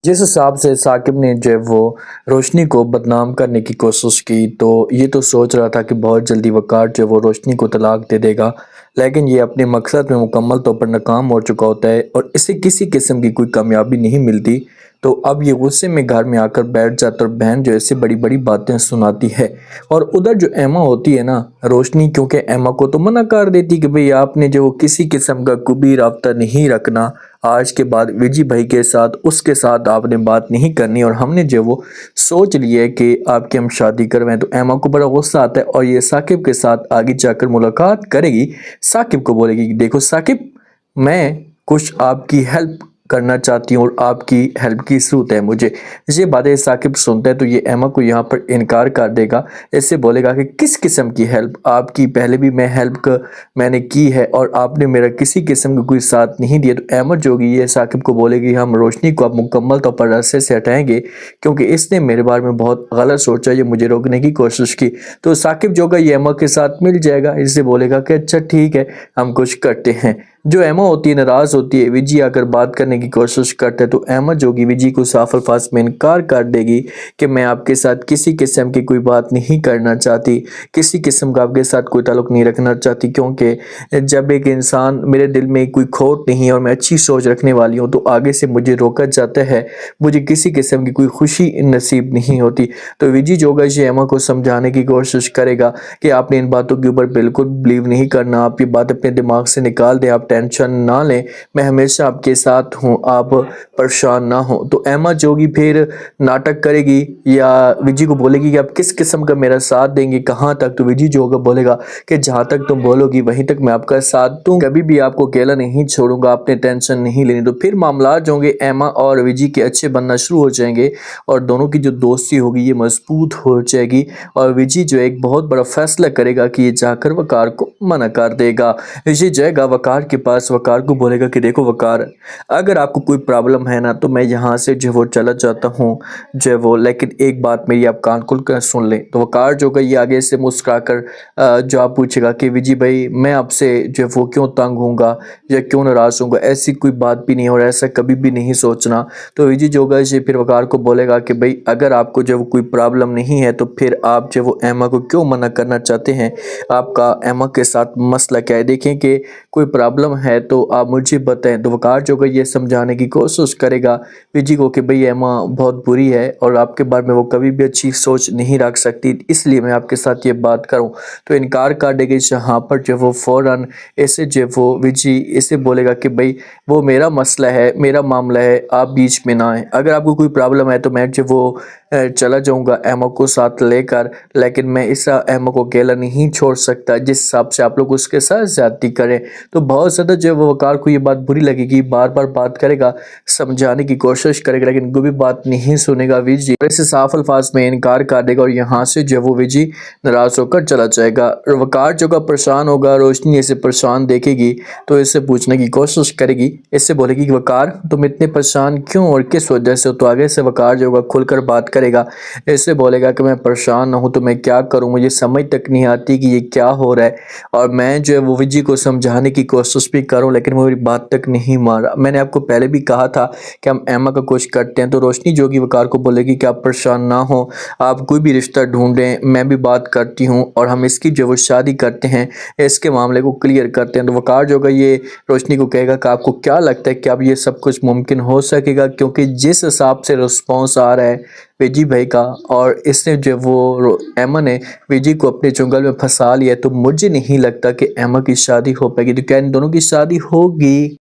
जिस हिसाब से साकिब ने जो है वो रोशनी को बदनाम करने की कोशिश की, तो ये तो सोच रहा था कि बहुत जल्दी वक़ार जो है वो रोशनी को तलाक दे देगा। लेकिन ये अपने मकसद में मुकम्मल तौर पर नाकाम हो चुका होता है और इसे किसी किस्म की कोई कामयाबी नहीं मिलती। तो अब ये गुस्से में घर में आकर बैठ जाता और बहन जो ऐसे बड़ी बड़ी बातें सुनाती है। और उधर जो एमा होती है ना, रोशनी, क्योंकि एमा को तो मना कर देती कि भाई आपने जो किसी किस्म का कोई राब्ता नहीं रखना, आज के बाद विजी भाई के साथ उसके साथ आपने बात नहीं करनी, और हमने जो वो सोच लिया है कि आपकी हम शादी करवाएं। तो एमा को बड़ा गुस्सा आता है और ये साकिब के साथ आगे जाकर मुलाकात करेगी। साकिब को बोलेगी कि देखो साकिब, मैं कुछ आपकी हेल्प करना चाहती हूँ और आपकी हेल्प की ज़रूरत है मुझे। ये बातें साकिब सुनता है तो ये एमा को यहाँ पर इनकार कर देगा। इससे बोलेगा कि किस किस्म की हेल्प आपकी, पहले भी मैं हेल्प मैंने की है और आपने मेरा किसी किस्म का कोई साथ नहीं दिया। तो अहमद जो होगी ये साकिब को बोलेगी हम रोशनी को अब मुकम्मल तौर पर रास्ते से हटाएंगे, क्योंकि इसने मेरे बारे में बहुत गलत सोचा, ये मुझे रोकने की कोशिश की। तो साकिब जो होगा ये एमा के साथ मिल जाएगा। इससे बोलेगा कि अच्छा ठीक है, हम कुछ करते हैं। जो एमा होती है नाराज़ होती है, विजी आकर बात करने की कोशिश करता है तो अहमद जोगी विजी को साफ अल्फाज में इनकार कर देगी कि मैं आपके साथ किसी किस्म की कोई बात नहीं करना चाहती, किसी किस्म का आपके साथ कोई ताल्लुक नहीं रखना चाहती, क्योंकि जब एक इंसान मेरे दिल में कोई खोट नहीं है और मैं अच्छी सोच रखने वाली हूँ तो आगे से मुझे रोका जाता है, मुझे किसी किस्म की कोई खुशी नसीब नहीं होती। तो विजी जोगा ये एमा को समझाने की कोशिश करेगा कि आपने इन बातों के ऊपर बिल्कुल बिलीव नहीं करना, आप ये बात अपने दिमाग से निकाल दें, आप टेंशन ना लें, मैं हमेशा आपके साथ हूँ, आप परेशान ना हो। तो एमा जोगी फिर नाटक करेगी या विजी को बोलेगी कि आप किस किस्म का मेरा साथ देंगे, कहाँ तक। तो विजी जोगा बोलेगा कि जहाँ तक तुम बोलोगी वहीं तक मैं आपका साथ दूँ, कभी भी आपको अकेला नहीं छोड़ूंगा, आपने टेंशन नहीं लेनी। तो फिर मामला जो होंगे एमा और विजी के अच्छे बनना शुरू हो जाएंगे और दोनों की जो दोस्ती होगी ये मजबूत हो जाएगी। और विजी जो एक बहुत बड़ा फैसला करेगा कि ये जाकर वकार को मना कर देगा। ये जाएगा वकार के पास, वकार को बोलेगा कि देखो वकार, अगर आपको कोई प्रॉब्लम है ना तो मैं यहाँ से जो वो चला जाता हूँ जो वो, लेकिन एक बात मेरी आप कान खोल कर सुन लें। तो वकार जो ये आगे से मुस्कुरा कर जवाब पूछेगा कि विजी भाई मैं आपसे जो वो क्यों तंग हूँगा या क्यों नाराज़ हूँगा, ऐसी कोई बात भी नहीं और ऐसा कभी भी नहीं सोचना। तो विजी जोगा ये फिर वकार को बोलेगा कि भाई अगर आपको जो कोई प्रॉब्लम नहीं है तो फिर आप जो वो एमा को क्यों मना करना चाहते हैं, आपका एमा के साथ मसला क्या है, देखें कि कोई प्रॉब्लम है तो आप मुझे बताएं। तो वकार जो ये समझाने की कोशिश करेगा विजी को कि भाई एमा बहुत बुरी है और आपके बारे में वो कभी भी अच्छी सोच नहीं रख सकती, इसलिए मैं आपके साथ ये बात करूं। तो इनकार कर देगी। यहाँ पर जो वो फ़ौरन ऐसे जो वो विजी इसे बोलेगा कि भाई वो मेरा मसला है, मेरा मामला है, आप बीच में ना आए, अगर आपको कोई प्रॉब्लम है तो मैं जो वो चला जाऊंगा एमा को साथ लेकर, लेकिन मैं इस एमा को अकेला नहीं छोड़ सकता जिस हिसाब से आप लोग उसके साथ ज्यादती करें। तो बहुत ज़्यादा जो वो वकार को ये बात बुरी लगेगी, बार बार बात करेगा, समझाने की कोशिश करेगा, लेकिन कोई भी बात नहीं सुनेगा विजी, ऐसे साफ अल्फाज में इनकार कर देगा और यहाँ से जो वो विजी नाराज होकर चला जाएगा। वकार जो का परेशान होगा, रोशनी इसे परेशान देखेगी तो इससे पूछने की कोशिश करेगी, इससे बोलेगी कि वकार तुम इतने परेशान क्यों और किस वजह से हो। तो आगे से वकार जो होगा खुलकर बात करेगा, इससे बोलेगा कि मैं परेशान ना हूँ तो मैं क्या करूँ, मुझे समझ तक नहीं आती कि ये क्या हो रहा है, और मैं जो है वो विजी को समझाने की कोशिश भी करूँ लेकिन वो मेरी बात तक नहीं मान रहा। मैंने आपको पहले भी कहा था कि हम एमा का कुछ करते हैं। तो रोशनी जोगी वकार को बोलेगी कि आप परेशान ना हो, आप कोई भी रिश्ता ढूंढें, मैं भी बात करती हूँ और हम इसकी जो वो शादी करते हैं, इसके मामले को क्लियर करते हैं। तो वकार जो ये रोशनी को कहेगा कि आपको क्या लगता है कि अब ये सब कुछ मुमकिन हो सकेगा, क्योंकि जिस हिसाब से रिस्पॉन्स आ रहा है विजी भाई का और इसने जो वो एमा ने विजी को अपने चुंगल में फंसा लिया, तो मुझे नहीं लगता कि एमा की शादी हो पाएगी। तो क्या इन दोनों की शादी होगी?